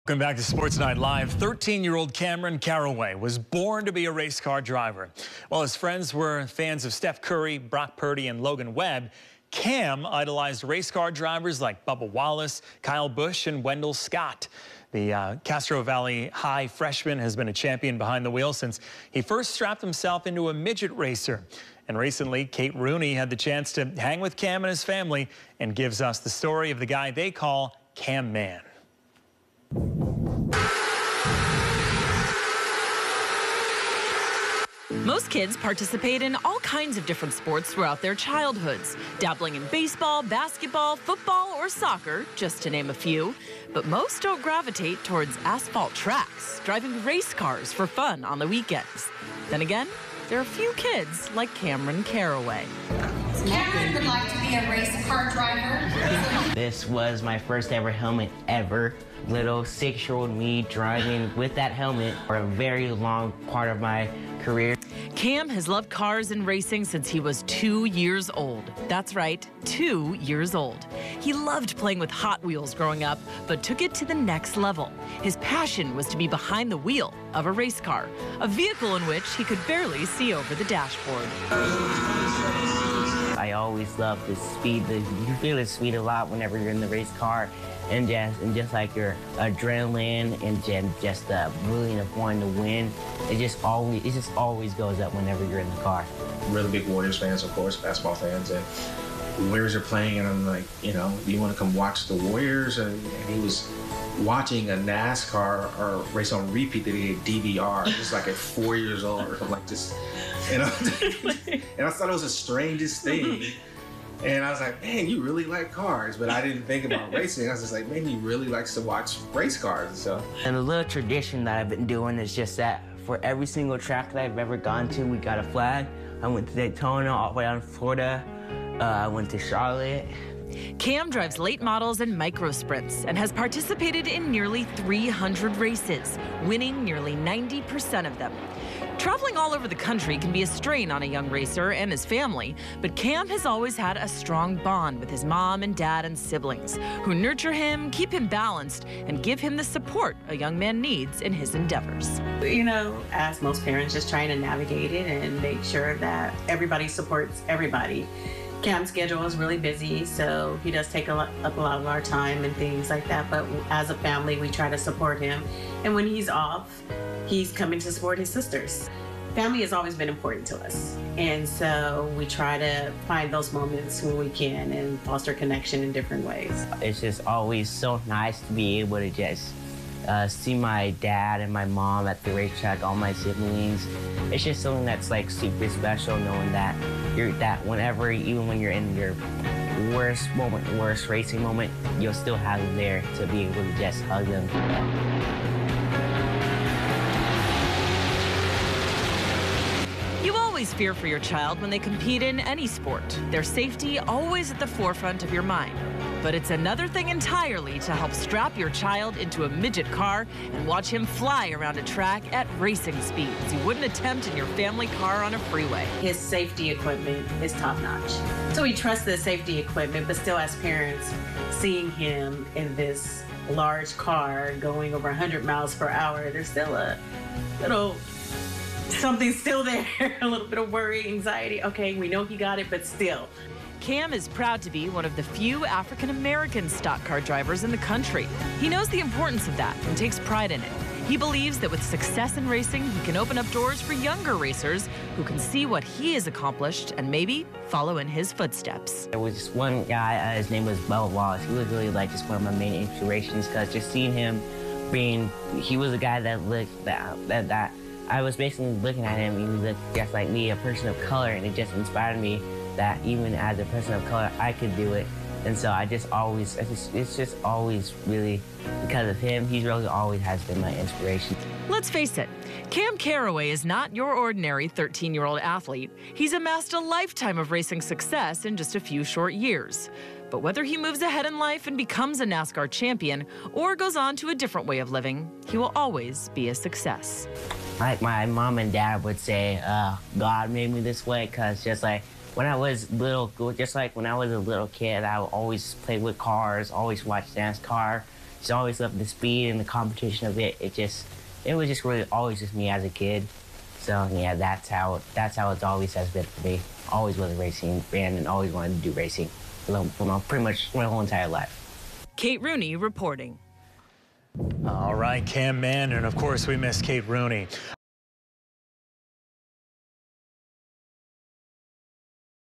Welcome back to Sports Night Live. 13-year-old Cameron Caraway was born to be a race car driver. While his friends were fans of Steph Curry, Brock Purdy, and Logan Webb, Cam idolized race car drivers like Bubba Wallace, Kyle Busch, and Wendell Scott. The Castro Valley High freshman has been a champion behind the wheel since he first strapped himself into a midget racer. And recently, Kate Rooney had the chance to hang with Cam and his family and gives us the story of the guy they call Cam Man. Most kids participate in all kinds of different sports throughout their childhoods, dabbling in baseball, basketball, football, or soccer, just to name a few. But most don't gravitate towards asphalt tracks, driving race cars for fun on the weekends. Then again, there are a few kids like Cameron Caraway. Cameron would like to be a race car driver. This was my first ever helmet ever. Little 6-year-old me driving with that helmet for a very long part of my career. Cam has loved cars and racing since he was 2 years old. That's right, 2 years old. He loved playing with Hot Wheels growing up, but took it to the next level. His passion was to be behind the wheel of a race car, a vehicle in which he could barely see over the dashboard. I always love the speed. You feel the speed a lot whenever you're in the race car, and just like your adrenaline and just the feeling of wanting to win. It just always goes up whenever you're in the car. Really big Warriors fans, of course, basketball fans, and the Warriors are playing, and I'm like, you know, do you want to come watch the Warriors? And he was watching a NASCAR or race on repeat that he had DVR, just like at 4 years old or something like this. You know? And I thought it was the strangest thing. And I was like, man, you really like cars. But I didn't think about racing. I was just like, man, he really likes to watch race cars. So. And a little tradition that I've been doing is just that for every single track that I've ever gone to, we got a flag. I went to Daytona, all the way down to Florida. I went to Charlotte. Cam drives late models and micro sprints and has participated in nearly 300 races, winning nearly 90% of them. Traveling all over the country can be a strain on a young racer and his family, but Cam has always had a strong bond with his mom and dad and siblings, who nurture him, keep him balanced, and give him the support a young man needs in his endeavors. You know, as most parents, just trying to navigate it and make sure that everybody supports everybody. Cam's schedule is really busy, so he does take up a lot of our time and things like that, but as a family, we try to support him. And when he's off, he's coming to support his sisters. Family has always been important to us, and so we try to find those moments when we can and foster connection in different ways. It's just always so nice to be able to just see my dad and my mom at the racetrack, all my siblings. It's just something that's like super special, knowing that whenever, even when you're in your worst moment, worst racing moment, you'll still have them there to be able to just hug them. You always fear for your child when they compete in any sport. Their safety always at the forefront of your mind. But it's another thing entirely to help strap your child into a midget car and watch him fly around a track at racing speeds you wouldn't attempt in your family car on a freeway. His safety equipment is top-notch. So we trust the safety equipment, but still as parents, seeing him in this large car going over 100 miles per hour, there's still a little something still there, a little bit of worry, anxiety. Okay, we know he got it, but still. Cam is proud to be one of the few African-American stock car drivers in the country. He knows the importance of that and takes pride in it. He believes that with success in racing, he can open up doors for younger racers who can see what he has accomplished and maybe follow in his footsteps. There was this one guy, his name was Bubba Wallace. He was really like just one of my main inspirations, because just seeing him he was a guy that I was basically looking at him, he looked just like me, a person of color, and it just inspired me that even as a person of color, I could do it. And so it's just always really because of him. He really always has been my inspiration. Let's face it, Cam Caraway is not your ordinary 13-year-old athlete. He's amassed a lifetime of racing success in just a few short years. But whether he moves ahead in life and becomes a NASCAR champion or goes on to a different way of living, he will always be a success. Like my mom and dad would say, God made me this way, because just like when I was little, just like when I was a little kid, I always played with cars, always watched NASCAR. just always loved the speed and the competition of it. It was just really always just me as a kid. So yeah, that's how it always has been for me. Always was a racing fan and always wanted to do racing for pretty much my whole entire life. Kate Rooney reporting. All right, Cam Mann, and of course we miss Kate Rooney.